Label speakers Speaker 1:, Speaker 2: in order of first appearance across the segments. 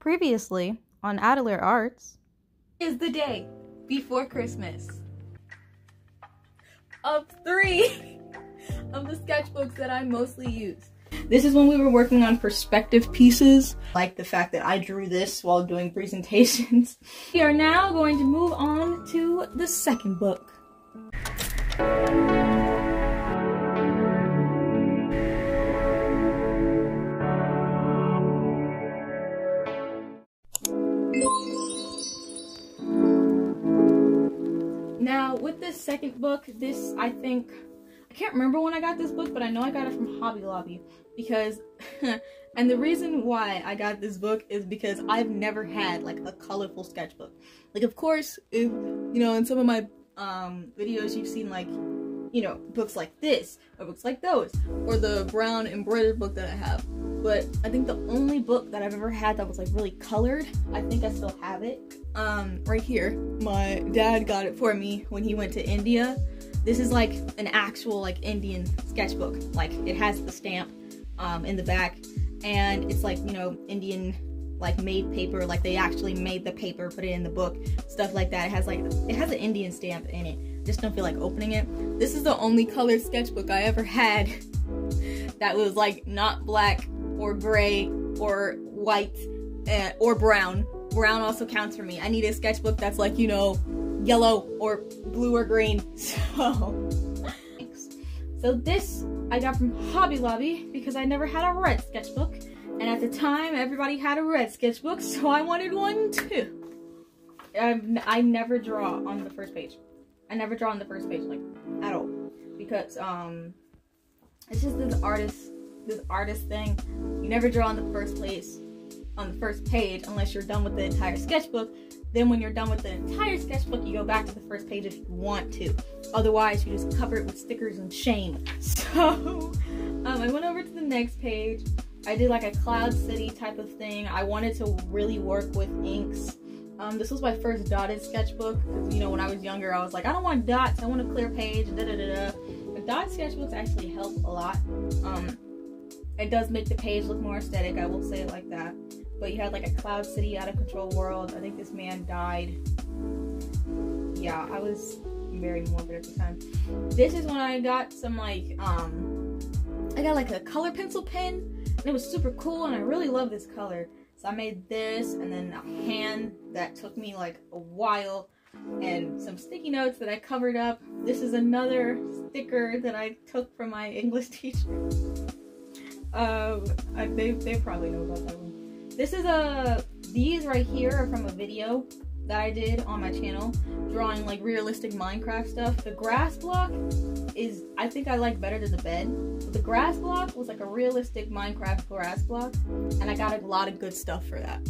Speaker 1: Previously on Adler Arts.
Speaker 2: Is the day before Christmas of 3 of the sketchbooks that I mostly use. This is when we were working on perspective pieces, like the fact that I drew this while doing presentations. We are now going to move on to the second book. Now, with this second book, I can't remember when I got this book, but I know I got it from Hobby Lobby because, and the reason why I got this book is because I've never had like a colorful sketchbook. Like, of course, if, in some of my videos you've seen like, books like this, or books like those, or the brown embroidered book that I have. But I think the only book that I've ever had that was like really colored, I think I still have it, right here. My dad got it for me when he went to India. This is like an actual like Indian sketchbook. Like, it has the stamp in the back, and it's like, Indian like made paper, like they actually made the paper, put it in the book, stuff like that. It has an Indian stamp in it. Just don't feel like opening it. This is the only colored sketchbook I ever had that was like not black or gray or white or brown. Brown also counts for me. I need a sketchbook that's like, yellow or blue or green. So, thanks. So this I got from Hobby Lobby because I never had a red sketchbook. And at the time, everybody had a red sketchbook, so I wanted one too. I never draw on the first page. I never draw on the first page, like, at all. Because, it's just this artist thing. You never draw on the first page unless you're done with the entire sketchbook. Then when you're done with the entire sketchbook, you go back to the first page if you want to. Otherwise, you just cover it with stickers and shame. So, I went over to the next page. I did like a cloud city type of thing. I wanted to really work with inks. This was my first dotted sketchbook because, when I was younger, I was like, I don't want dots, I want a clear page, But dotted sketchbooks actually help a lot. It does make the page look more aesthetic, I will say it like that. But you had like a cloud city, out of control world. I think this man died. Yeah, I was very morbid at the time. This is when I got some like, I got like a color pencil pen, and it was super cool, and I really love this color. So I made this, and then a hand that took me like a while, and some sticky notes that I covered up. This is another sticker that I took from my English teacher. They probably know about that one. This is these right here are from a video that I did on my channel, drawing like realistic Minecraft stuff. The grass block is, I think I like better than the bed. But the grass block was like a realistic Minecraft grass block, and I got a lot of good stuff for that.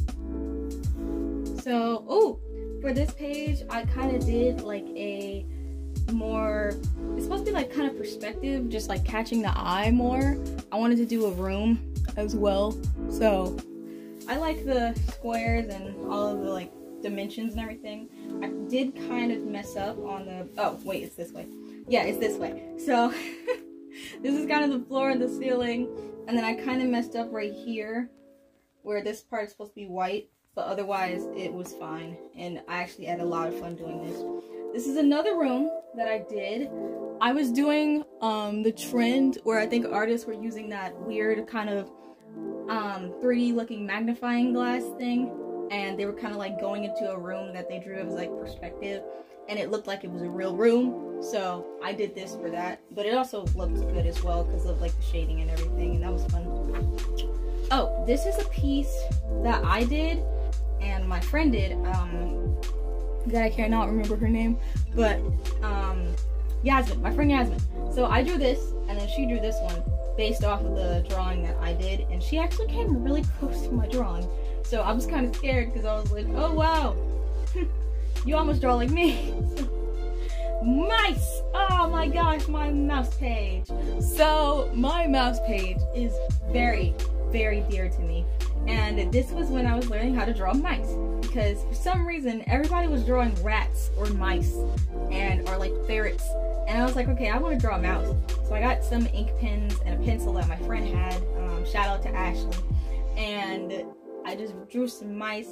Speaker 2: So, for this page, I kind of did like a more, it's supposed to be like kind of perspective, just like catching the eye more. I wanted to do a room as well. So, I like the squares and all of the like dimensions and everything. I did kind of mess up on the, oh wait, it's this way. Yeah, it's this way. So this is kind of the floor and the ceiling, and then I kind of messed up right here where this part is supposed to be white, but otherwise it was fine, and I actually had a lot of fun doing this. This is another room that I did. I was doing the trend where I think artists were using that weird kind of 3D looking magnifying glass thing, and they were kind of like going into a room that they drew as like perspective, and it looked like it was a real room. So I did this for that, but it also looked good as well because of like the shading and everything, and that was fun. Oh, this is a piece that I did and my friend did, that I cannot remember her name, but Yasmin, my friend Yasmin. So I drew this, and then she drew this one based off of the drawing that I did, and she actually came really close to my drawing. So I was kind of scared because I was like, oh wow, you almost draw like me. Mice! Oh my gosh, my mouse page. So my mouse page is very, very dear to me. And this was when I was learning how to draw mice. Because for some reason, everybody was drawing rats or mice or like ferrets. And I was like, okay, I want to draw a mouse. So I got some ink pens and a pencil that my friend had. Shout out to Ashley. And I I just drew some mice,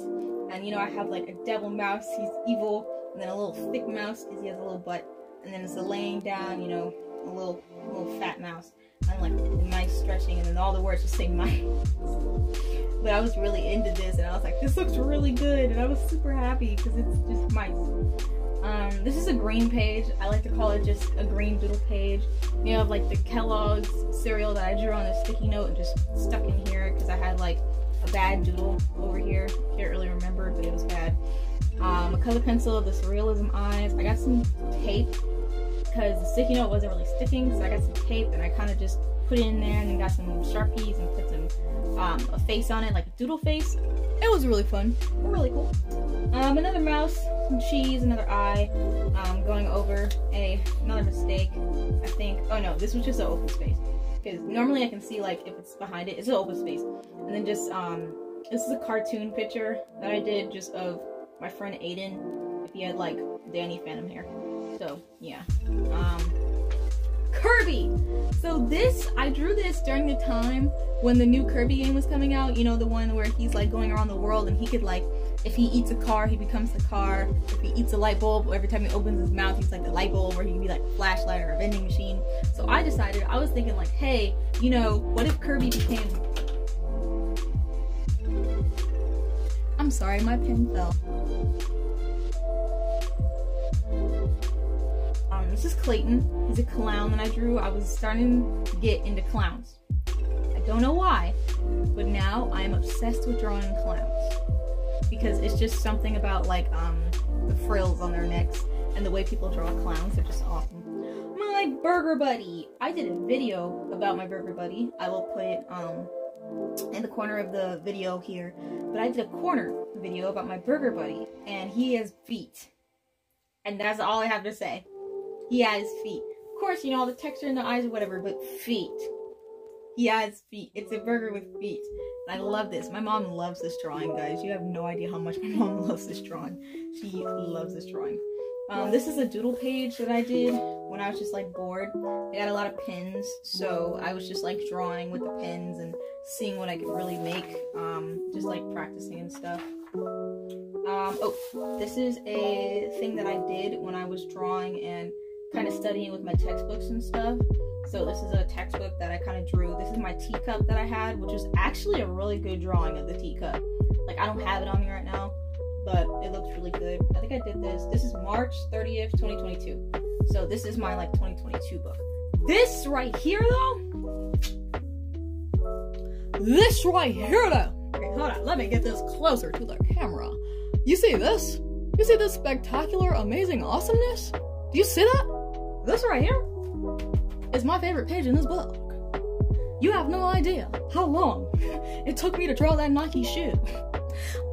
Speaker 2: and you know, I have like a devil mouse, he's evil, and then a little thick mouse because he has a little butt, and then it's a laying down, you know, a little fat mouse, and like mice stretching, and then all the words just say mice. But I was really into this, and I was like, this looks really good, and I was super happy because it's just mice. This is a green page. I like to call it just a green doodle page. You have like the Kellogg's cereal that I drew on a sticky note and just stuck in here because I had like a bad doodle over here. Can't really remember, but it was bad. A color pencil, the surrealism eyes. I got some tape because the sticky note wasn't really sticking, so I got some tape and I kind of just put it in there, and then got some Sharpies and put some a face on it, like a doodle face. It was really fun, really cool. Another mouse, some cheese, another eye. Going over another mistake, I think. Oh no, this was just an open space. Because normally I can see like if it's behind it, it's an open space. And then just this is a cartoon picture that I did just of my friend Aiden. If he had like Danny Phantom hair. So yeah. Kirby! So this, I drew this during the time when the new Kirby game was coming out. You know, the one where he's like going around the world and he could like, if he eats a car, he becomes the car. If he eats a light bulb, every time he opens his mouth, he's like the light bulb, or he can be like a flashlight or a vending machine. So I decided, I was thinking like, hey, you know, what if Kirby became... I'm sorry, my pen fell. This is Clayton. He's a clown that I drew. I was starting to get into clowns. I don't know why, but now I'm obsessed with drawing clowns. Because it's just something about like the frills on their necks and the way people draw clowns. They're just awesome. My burger buddy. I did a video about my burger buddy. I will put it in the corner of the video here. But I did a corner video about my burger buddy, and he has feet. And that's all I have to say. He has feet. Of course, you know, all the texture in the eyes or whatever, but feet. He has feet. It's a burger with feet. And I love this. My mom loves this drawing, guys. You have no idea how much my mom loves this drawing. She loves this drawing. This is a doodle page that I did when I was just like bored. I got a lot of pins, so I was just like drawing with the pins and seeing what I could really make. Just like practicing and stuff. Oh, this is a thing that I did when I was drawing and kind of studying with my textbooks and stuff. So this is a textbook that I kind of drew. This is my teacup that I had, which is actually a really good drawing of the teacup. Like, I don't have it on me right now, but it looks really good. I think I did this. This is March 30th, 2022. So this is my, like, 2022 book. This right here, though. This right here, though. Okay, hold on. Let me get this closer to the camera. You see this? You see this spectacular, amazing awesomeness? Do you see that? This right here is my favorite page in this book. You have no idea how long it took me to draw that Nike shoe.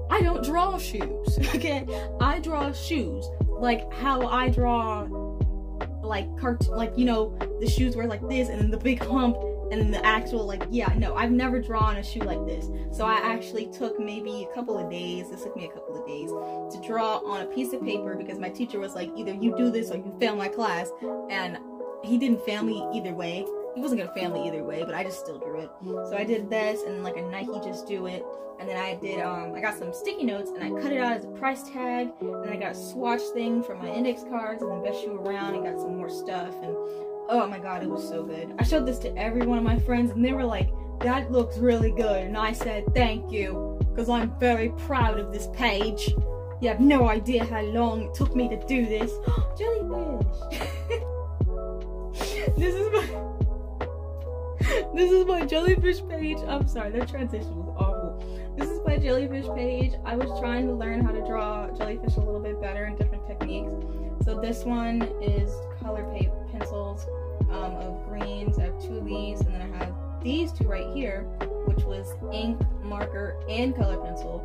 Speaker 2: I don't draw shoes, okay? I draw shoes like how I draw like you know, the shoes were like this and then the big hump and then the actual like, yeah, no, I've never drawn a shoe like this. So I actually took maybe a couple of days, this took me a couple of days to draw on a piece of paper because my teacher was like, either you do this or you fail my class, and he didn't fail me either way. He wasn't gonna fail me either way, but I just still drew it. So I did this and like a Nike just do it. And then I did, I got some sticky notes and I cut it out as a price tag. And then I got a swatch thing for my index cards and then best shoe around and got some more stuff. And oh my god, it was so good. I showed this to every one of my friends and they were like, that looks really good. And I said, thank you, because I'm very proud of this page. You have no idea how long it took me to do this. Jellyfish! This is my jellyfish page. I'm sorry, that transition was awful. This is my jellyfish page. I was trying to learn how to draw jellyfish a little bit better in different techniques. So this one is color pencils of greens. I have two of these, and then I have these two right here, which was ink, marker, and color pencil.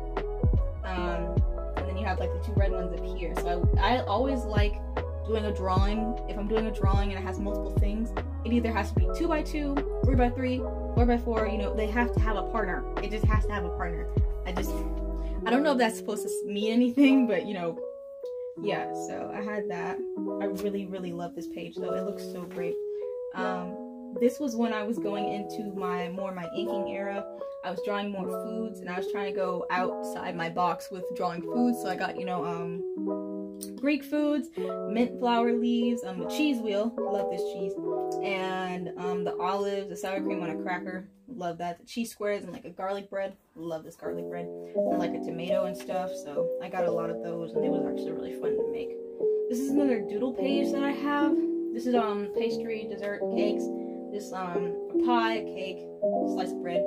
Speaker 2: And then you have like the two red ones up here. So I always like doing a drawing. If I'm doing a drawing and it has multiple things, it either has to be 2x2, 3x3, 4x4, you know, they have to have a partner. It just has to have a partner. I don't know if that's supposed to mean anything, but you know, yeah, so I had that. I really, really love this page though. It looks so great. this was when I was going into my inking era. I was drawing more foods, and I was trying to go outside my box with drawing foods. So I got, Greek foods, mint flower leaves, the cheese wheel, love this cheese, and the olives, the sour cream on a cracker, love that. The cheese squares and like a garlic bread, love this garlic bread, and like a tomato and stuff. So I got a lot of those, and it was actually really fun to make. This is another doodle page that I have. This is pastry, dessert, cakes. This a pie, a cake, slice of bread.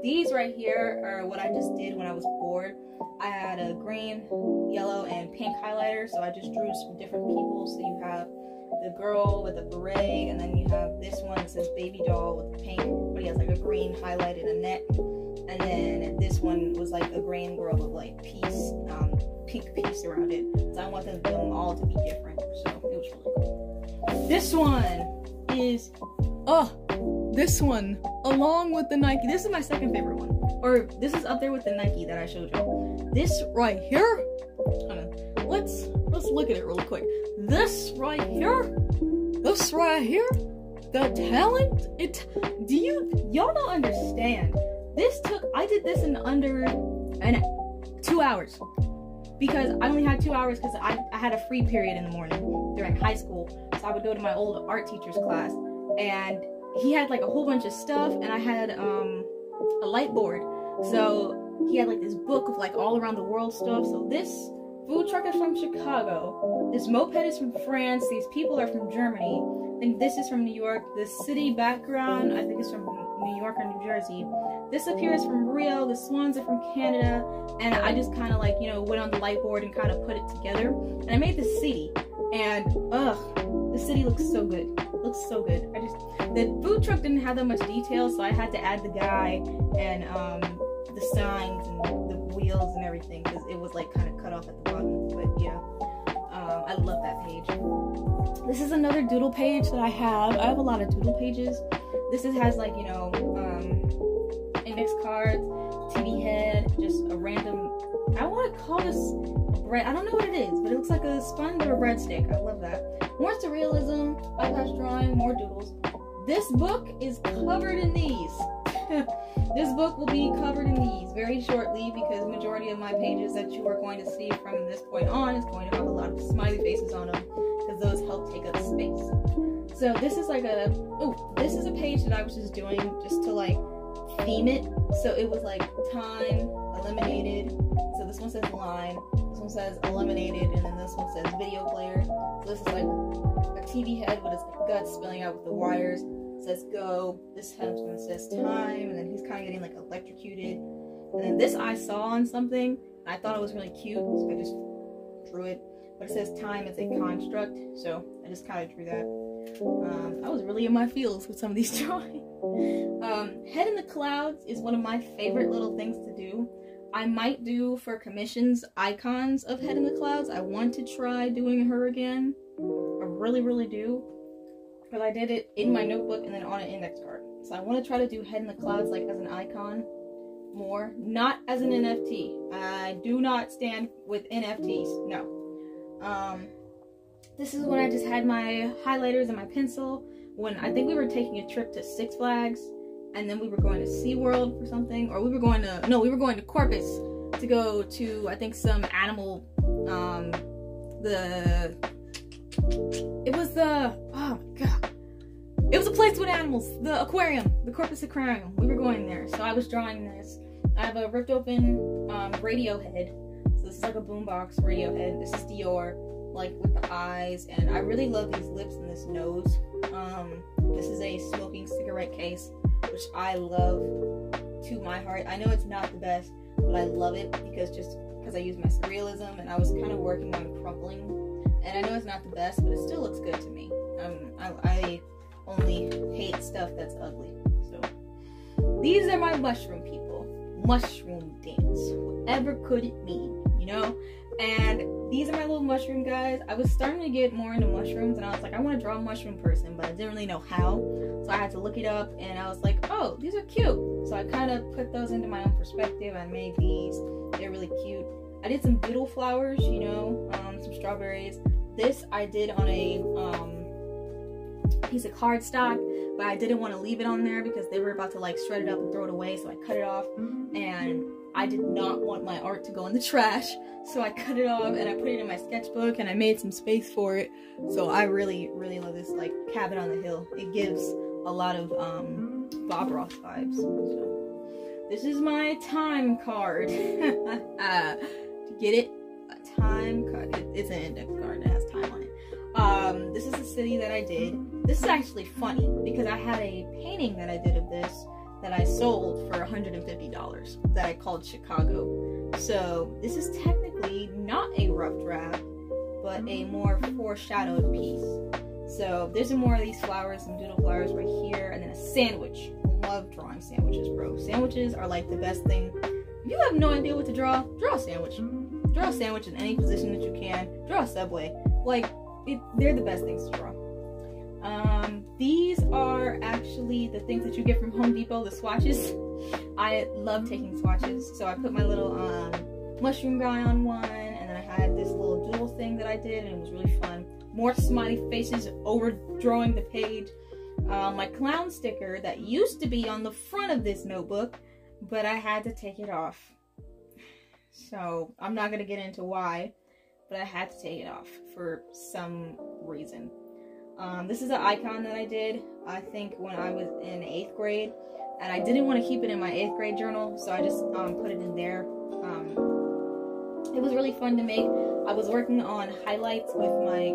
Speaker 2: These right here are what I just did when I was bored. I had a green, yellow, and pink highlighter, so I just drew some different people. So you have the girl with a beret, and then you have this one that says baby doll with the pink, but he has like a green highlight and a neck. And then this one was like a green girl with like pink piece around it. So I wanted them all to be different, so it was really cool. This one is, this one, along with the Nike. This is my second favorite one. Or this is up there with the Nike that I showed you. This right here, let's look at it really quick. This right here, the talent, y'all don't understand. I did this in under 2 hours. Because I only had 2 hours because I had a free period in the morning during high school. So I would go to my old art teacher's class, and he had like a whole bunch of stuff, and I had a light board. So he had like this book of like all around the world stuff. So this food truck is from Chicago. This moped is from France. These people are from Germany. I think this is from New York. The city background, I think, is from New York or New Jersey. This up here is from Rio. The swans are from Canada. And I just kind of like, went on the light board and kind of put it together. And I made this city. And, the city looks so good. It looks so good. The food truck didn't have that much detail, so I had to add the guy and the signs and the wheels and everything, because it was like kind of cut off at the bottom. But yeah, I love that page. This is another doodle page that I have. I have a lot of doodle pages. This has like, index cards, TV head, just a random, I want to call this a bread. I don't know what it is, but it looks like a sponge or a breadstick. I love that. More surrealism, eyelash drawing, more doodles. This book is covered in these. This book will be covered in these very shortly, because the majority of my pages that you are going to see from this point on is going to have a lot of smiley faces on them, because those help take up space. So this is like this is a page that I was just doing just to like theme it. So it was like time, eliminated. So this one says line, this one says eliminated, and then this one says video player. So this is like a TV head with its guts spilling out with the wires. It says go. This one says time, and then he's kind of getting like electrocuted. And then this I saw on something, and I thought it was really cute, so I just drew it. But it says time is a construct, so I just kind of drew that. I was really in my feels with some of these drawings. Head in the clouds is one of my favorite little things to do. I might do for commissions icons of Head in the Clouds. I want to try doing her again. I really, really do. Because I did it in my notebook and then on an index card. So I want to try to do Head in the Clouds like as an icon more. Not as an NFT. I do not stand with NFTs. No. This is when I just had my highlighters and my pencil. When I think we were taking a trip to Six Flags. And then we were going to SeaWorld for something. Or we were going to Corpus to go to, I think, some animal, oh my god. It was a place with animals. The aquarium. The Corpus Aquarium. We were going there. So I was drawing this. I have a ripped open radio head. So this is like a boombox radio head. This is Dior, like with the eyes. And I really love these lips and this nose. This is a smoking cigarette case, which I love to my heart. I know it's not the best, but I love it because I use my surrealism, and I was kind of working on crumpling. And I know it's not the best, but it still looks good to me. I only hate stuff that's ugly. So these are my mushroom people. Mushroom dance. Whatever could it mean, And these are my little mushroom guys. I was starting to get more into mushrooms, and I was like, I want to draw a mushroom person, but I didn't really know how. So I had to look it up, and I was like, oh, these are cute. So I kind of put those into my own perspective. I made these. They're really cute. I did some doodle flowers, some strawberries. This I did on a piece of cardstock but I didn't want to leave it on there because they were about to like shred it up and throw it away, so I cut it off, and I did not want my art to go in the trash, so I cut it off and I put it in my sketchbook and I made some space for it. So I really love this like cabin on the hill. It gives a lot of Bob Ross vibes. So this is my time card. Get it? A time card. It's an index card that has time on it. This is the city that I did. This is actually funny because I had a painting that I did of this that I sold for $150 that I called Chicago. So this is technically not a rough draft, but a more foreshadowed piece. So there's more of these flowers, some doodle flowers right here, and then a sandwich. Love drawing sandwiches, bro. Sandwiches are like the best thing. If you have no idea what to draw a sandwich. Draw a sandwich in any position that you can. Draw a Subway. Like, they're the best things to draw. These are actually the things that you get from Home Depot, the swatches. I love taking swatches. So I put my little mushroom guy on one, and then I had this little doodle thing that I did, and it was really fun. More smiley faces overdrawing the page. My clown sticker that used to be on the front of this notebook, but I had to take it off. So I'm not going to get into why, but I had to take it off for some reason. This is an icon that I did, I think, when I was in 8th grade, and I didn't want to keep it in my 8th grade journal, so I just put it in there. It was really fun to make. I was working on highlights with my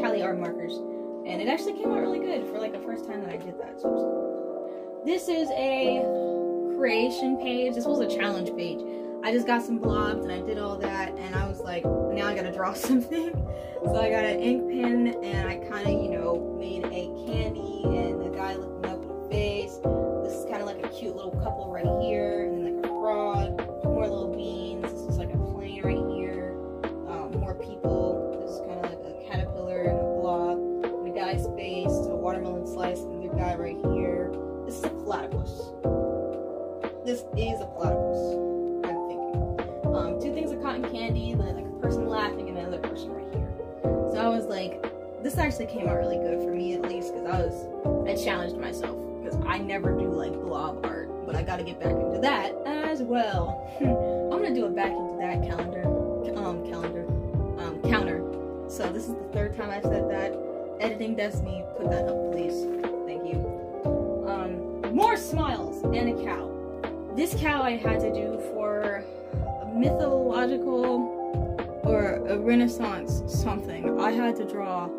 Speaker 2: Cali art markers, and it actually came out really good for like the first time that I did that. So this is a creation page. This was a challenge page. I just got some blobs and I did all that, and I was like, now I gotta draw something. So I got an ink pen and I kind of, you know, made a candy and the guy looking up at a face. This is kind of like a cute little couple right here, and then like a frog, more little beans. This is like a plane right here, more people. This is kind of like a caterpillar and a blob, and a guy's face, a watermelon slice, and the guy right here. This is a platypus. This is a platypus. Two things of cotton candy, then like a person laughing and another person right here. So I was like, this actually came out really good for me, at least, because I challenged myself, because I never do like blob art, but I got to get back into that as well. I'm gonna do a back into that counter. So this is the third time I've said that. Editing Destiny, put that up, please. Thank you. More smiles and a cow. This cow I had to do for mythological or a Renaissance something. I had to draw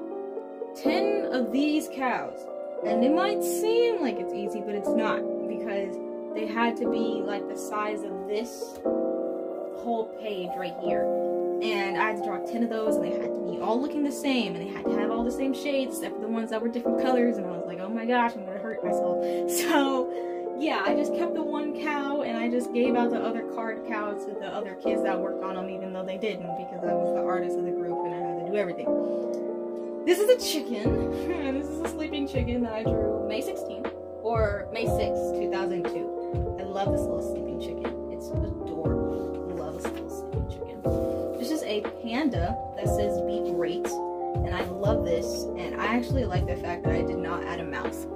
Speaker 2: 10 of these cows, and it might seem like it's easy, but it's not, because they had to be like the size of this whole page right here, and I had to draw 10 of those, and they had to be all looking the same, and they had to have all the same shades except for the ones that were different colors, and I was like, oh my gosh, I'm gonna hurt myself. So yeah, I just kept the one cow, and I just gave out the other card cows to the other kids that worked on them, even though they didn't, because I was the artist of the group and I had to do everything. This is a chicken. This is a sleeping chicken that I drew May 16th, or May 6th, 2002. I love this little sleeping chicken. It's adorable. I love this little sleeping chicken. This is a panda that says "Be Great," and I love this, and I actually like the fact that I did not add a mouth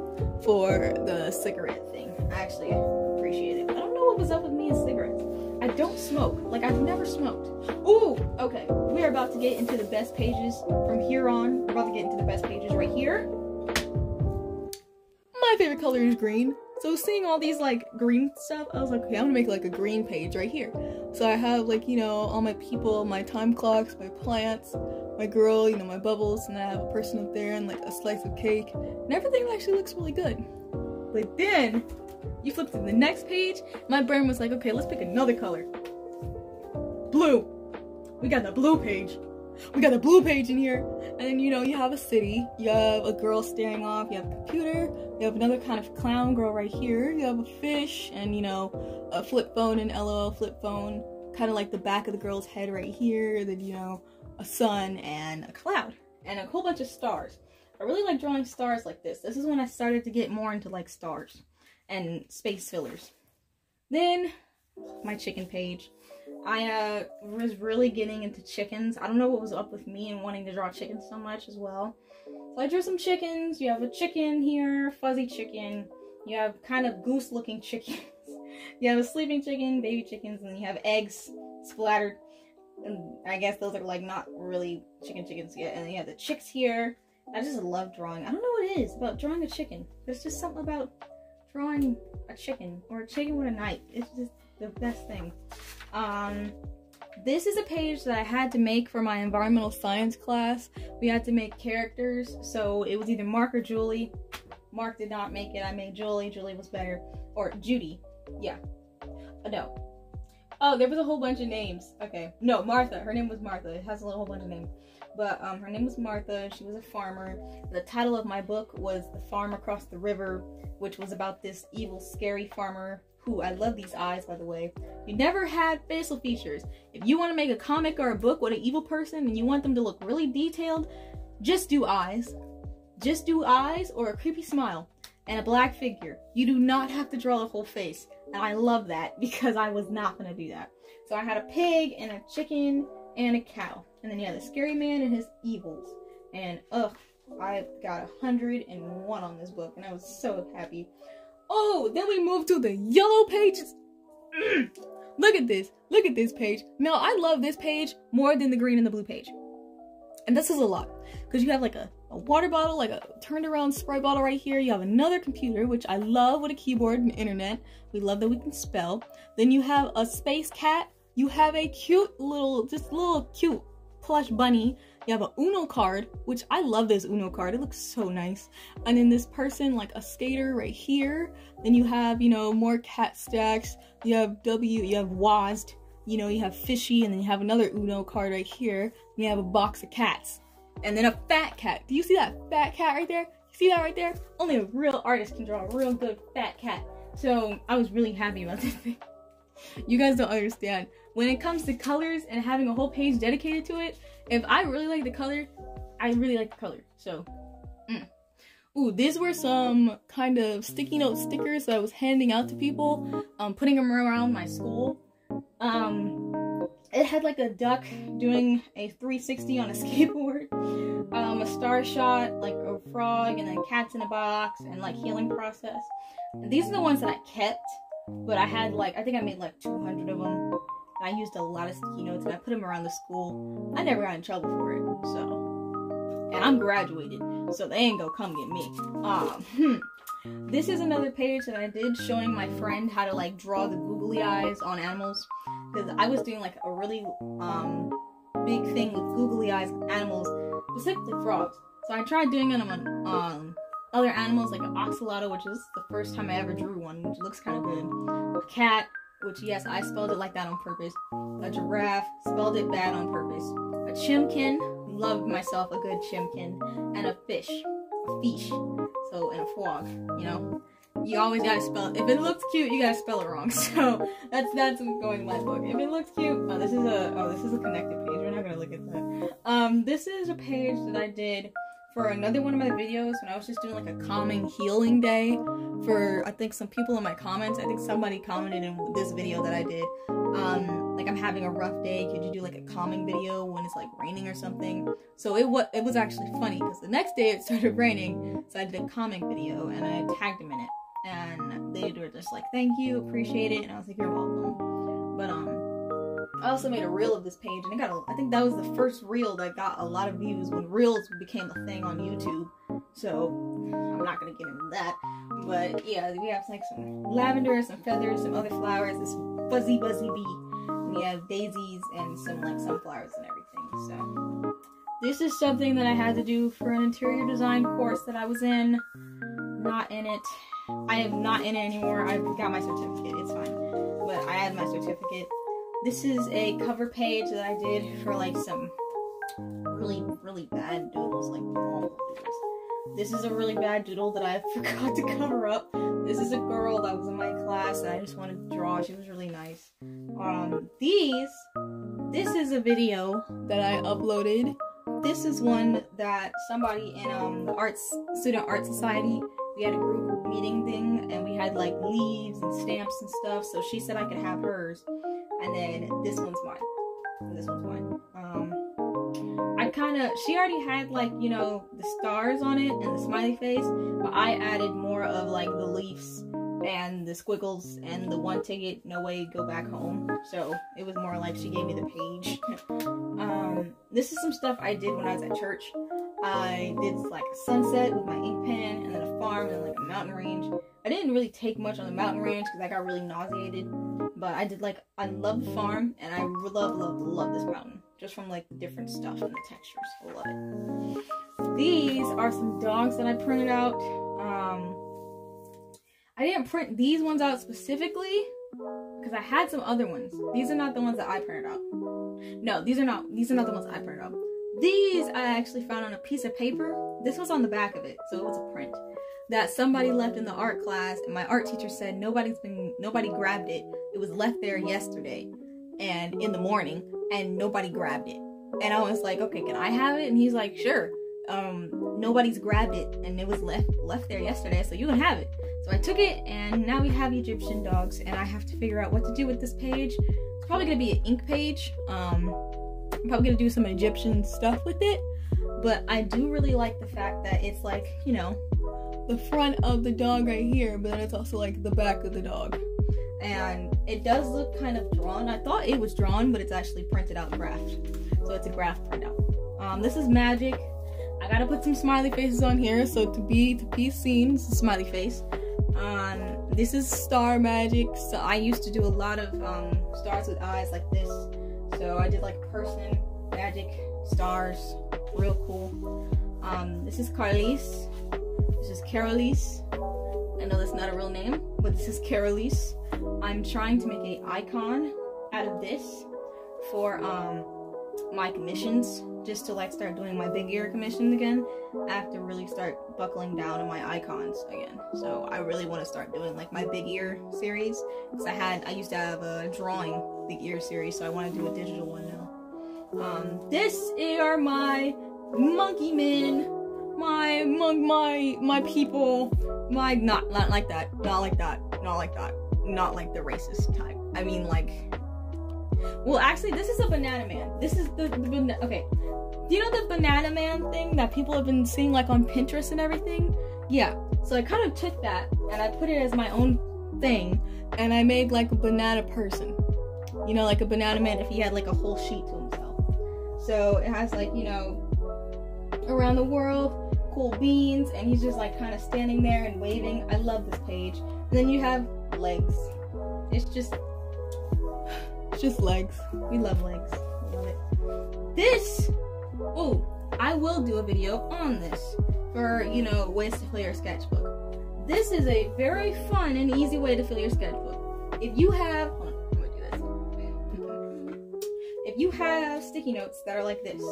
Speaker 2: for the cigarette thing. I actually appreciate it. I don't know what was up with me and cigarettes. I don't smoke. Like, I've never smoked. Ooh, okay. We are about to get into the best pages from here on. We're about to get into the best pages right here. My favorite color is green. So seeing all these like green stuff, I was like, okay, I'm gonna make like a green page right here. So I have like, you know, all my people, my time clocks, my plants, my girl, you know, my bubbles, and I have a person up there and like a slice of cake, and everything actually looks really good. But then you flip to the next page, my brain was like, okay, let's pick another color. Blue. We got the blue page. We got a blue page in here. And then, you know, you have a city, you have a girl staring off, you have a computer, you have another kind of clown girl right here, you have a fish, and, you know, a flip phone and LOL flip phone, kind of like the back of the girl's head right here, then, you know, a sun and a cloud, and a whole bunch of stars. I really like drawing stars like this. This is when I started to get more into like stars and space fillers. Then, my chicken page. I was really getting into chickens. I don't know what was up with me and wanting to draw chickens so much as well. So I drew some chickens. You have a chicken here, fuzzy chicken. You have kind of goose-looking chickens. You have a sleeping chicken, baby chickens, and you have eggs splattered. And I guess those are like not really chickens yet. And then you have the chicks here. I just love drawing. I don't know what it is about drawing a chicken. There's just something about drawing a chicken or a chicken with a knife. It's just the best thing. This is a page that I had to make for my environmental science class. We had to make characters, so it was either Mark or Julie. Mark did not make it. I made Julie. Julie was better. Or Judy. Yeah. No. Oh, there was a whole bunch of names. Okay. No, Martha. Her name was Martha. It has a whole bunch of names. But her name was Martha. She was a farmer. The title of my book was The Farm Across the River, which was about this evil, scary farmer who, I love these eyes, by the way. You never had facial features. If you want to make a comic or a book with an evil person and you want them to look really detailed, just do eyes. Just do eyes or a creepy smile and a black figure. You do not have to draw the whole face. And I love that because I was not going to do that. So I had a pig and a chicken and a cow. And then you had the scary man and his evils. And ugh, I got 101 on this book and I was so happy. Oh, then we moved to the yellow pages. Look at this. Look at this page. Now, I love this page more than the green and the blue page. And this is a lot. Because you have like a water bottle, like a turned around Sprite bottle right here. You have another computer, which I love with a keyboard and internet. We love that we can spell. Then you have a space cat. You have a cute little, just little cute plush bunny. You have a Uno card, which I love this Uno card. It looks so nice. And then this person, like a skater right here. Then you have, you know, more cat stacks. You have you have WASD. You know, you have Fishy, and then you have another Uno card right here. You have a box of cats. And then a fat cat. Do you see that fat cat right there? You see that right there? Only a real artist can draw a real good fat cat. So I was really happy about this thing. You guys don't understand. When it comes to colors and having a whole page dedicated to it, if I really like the color, I really like the color. So, Ooh, these were some kind of sticky note stickers that I was handing out to people, putting them around my school. It had like a duck doing a 360 on a skateboard, a star shot, like a frog, and then cats in a box, and like healing process. And these are the ones that I kept, but I had like, I think I made like 200 of them. I used a lot of sticky notes and I put them around the school. I never got in trouble for it, so. And I'm graduated, so they ain't gonna come get me. This is another page that I did showing my friend how to like draw the googly eyes on animals. Because I was doing like a really big thing with googly eyes on animals, specifically frogs. So I tried doing them on other animals like an oxalotl, which is the first time I ever drew one, which looks kind of good. A cat, which yes, I spelled it like that on purpose. A giraffe, spelled it bad on purpose. A chimkin, loved myself a good chimkin. And a fish, so, and a frog, you know. You always gotta spell it. If it looks cute, you gotta spell it wrong. So that's what's going in my book. If it looks cute, this is a connected page. We're not gonna look at that. This is a page that I did for another one of my videos when I was just doing like a calming healing day for I think some people in my comments. I think somebody commented in this video that I did. Like I'm having a rough day. Could you do like a calming video when it's like raining or something? So it was actually funny because the next day it started raining, so I did a calming video and I tagged them in it. And they were just like, thank you, appreciate it, and I was like, you're welcome. But I also made a reel of this page, and I think that was the first reel that got a lot of views when reels became a thing on YouTube. So I'm not gonna get into that. But yeah, we have like some lavender, some feathers, some other flowers, this fuzzy buzzy bee. And we have daisies and some like sunflowers and everything. So this is something that I had to do for an interior design course that I was in. Not in it. I am not in it anymore. I've got my certificate. It's fine. But I had my certificate. This is a cover page that I did for like some really, really bad doodles, like awful doodles. This is a really bad doodle that I forgot to cover up. This is a girl that was in my class that I just wanted to draw. She was really nice. This is a video that I uploaded. This is one that somebody in the student art society, we had a group meeting thing and we had like leaves and stamps and stuff, so she said I could have hers, and then this one's mine. And this one's mine. I she already had like, you know, the stars on it and the smiley face, but I added more of like the leaves and the squiggles and the one ticket, no way, go back home. So it was more like she gave me the page. This is some stuff I did when I was at church. I did like a sunset with my ink pen, and then a farm, and then like a mountain range. I didn't really take much on the mountain range because I got really nauseated, but I did like, I love the farm, and I love this mountain, just from like the different stuff and the textures. I love it. These are some dogs that I printed out. I didn't print these ones out specifically because I had some other ones. These are not the ones that I printed out. No, these are not the ones I printed out. These I actually found on a piece of paper. This was on the back of it, so it was a print that somebody left in the art class, and my art teacher said nobody grabbed it. It was left there yesterday and in the morning, and nobody grabbed it. And I was like, okay, can I have it? And he's like, sure. Nobody's grabbed it, and it was left there yesterday, so you can have it. So I took it, and now we have Egyptian dogs, and I have to figure out what to do with this page. It's probably gonna be an ink page. I'm probably gonna do some Egyptian stuff with it, but I do really like the fact that it's like, you know, the front of the dog right here, but then it's also like the back of the dog. And it does look kind of drawn. I thought it was drawn, but it's actually printed out graphed. So it's a graph printout. This is magic. I gotta put some smiley faces on here, so to be seen, it's a smiley face. This is star magic. So I used to do a lot of stars with eyes like this. So I did like person, magic, stars, real cool. This is Carlise. This is Carolise. I know that's not a real name, but this is Carolise. I'm trying to make an icon out of this for my commissions, just to like start doing my big ear commissions again. I have to really start buckling down on my icons again. So I really want to start doing like my big ear series, because I used to have a drawing big ear series, so I want to do a digital one now. This are my monkey men, my people, my not like that, not like the racist type. I mean like, well actually this is a banana man. This is the okay. Do you know the banana man thing that people have been seeing like on Pinterest and everything? Yeah. So I kind of took that and I put it as my own thing, and I made like a banana person. You know, like a banana man if he had like a whole sheet to himself. So it has like, you know, around the world, cool beans, and he's just like kind of standing there and waving. I love this page. And then you have legs. It's just legs. We love legs. We love it. This, oh, I will do a video on this for, you know, ways to fill your sketchbook. This is a very fun and easy way to fill your sketchbook. If you have, hold on, I'm gonna do this. If you have sticky notes that are like this,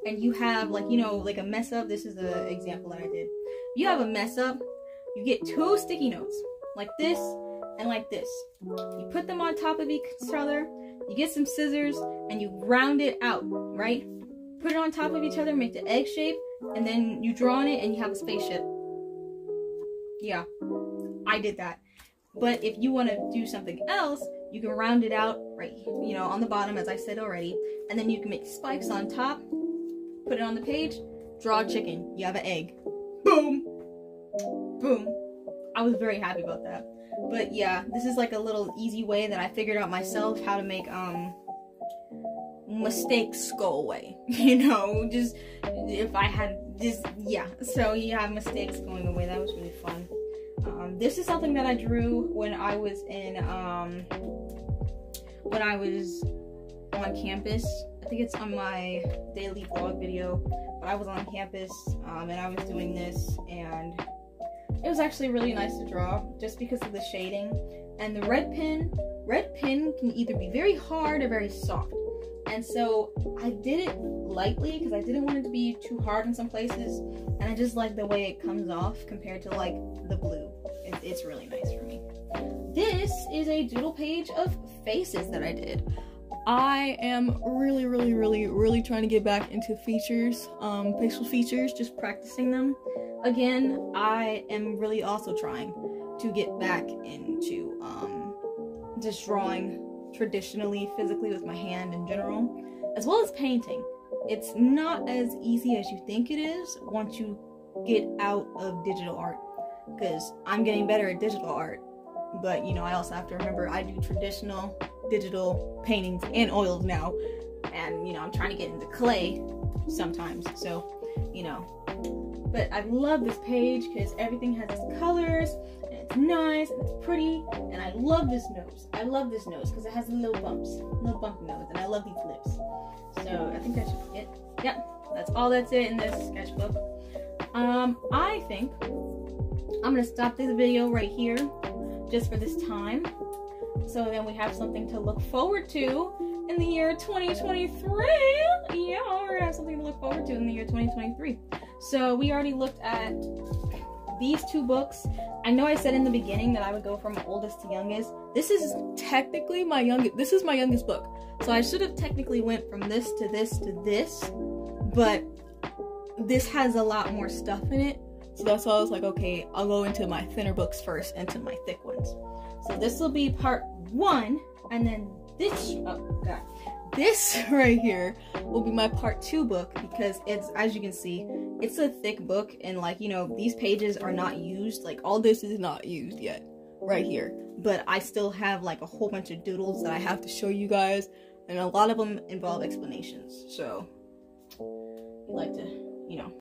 Speaker 2: and you have like, you know, like a mess up, this is the example that I did. If you have a mess up, you get 2 sticky notes, like this and like this. You put them on top of each other, you get some scissors, and you round it out, right? Put it on top of each other, make the egg shape, and then you draw on it and you have a spaceship. Yeah, I did that. But if you want to do something else, you can round it out right, you know, on the bottom, as I said already, and then you can make spikes on top, put it on the page, draw a chicken, you have an egg. Boom! Boom. I was very happy about that. But yeah, this is like a little easy way that I figured out myself how to make mistakes go away. You know, just if I had this, yeah. So you have mistakes going away. That was really fun. This is something that I drew when I was on campus. I think it's on my daily vlog video, but I was on campus and I was doing this, and it was actually really nice to draw just because of the shading. And the red pen can either be very hard or very soft. And so I did it lightly because I didn't want it to be too hard in some places, and I just like the way it comes off compared to like the blue. It's really nice for me. This is a doodle page of faces that I did. I am really trying to get back into features, facial features, just practicing them. Again, I am really also trying to get back into just drawing traditionally, physically with my hand in general, as well as painting. it's not as easy as you think it is once you get out of digital art, because I'm getting better at digital art, but you know, I also have to remember I do traditional digital paintings and oils now, and you know, I'm trying to get into clay sometimes, so you know. But I love this page because everything has its colors and it's nice and it's pretty, and I love this nose. I love this nose because it has little bumpy nose, and I love these lips. So I think that should be it. Yep, that's all that's it in this sketchbook. I think I'm gonna stop this video right here just for this time, so then we have something to look forward to in the year 2023. Yeah, we're gonna have something to look forward to in the year 2023. So we already looked at these two books. I know I said in the beginning that I would go from oldest to youngest. This is technically my youngest. This is my youngest book. So I should have technically went from this to this to this, but this has a lot more stuff in it. So that's why I was like, okay, I'll go into my thinner books first, into my thick ones. So this will be part 1, and then this, oh god, this right here will be my part 2 book, because it's, as you can see, it's a thick book, and like, you know, these pages are not used, like all this is not used yet right here, but I still have like a whole bunch of doodles that I have to show you guys, and a lot of them involve explanations, so you like to, you know,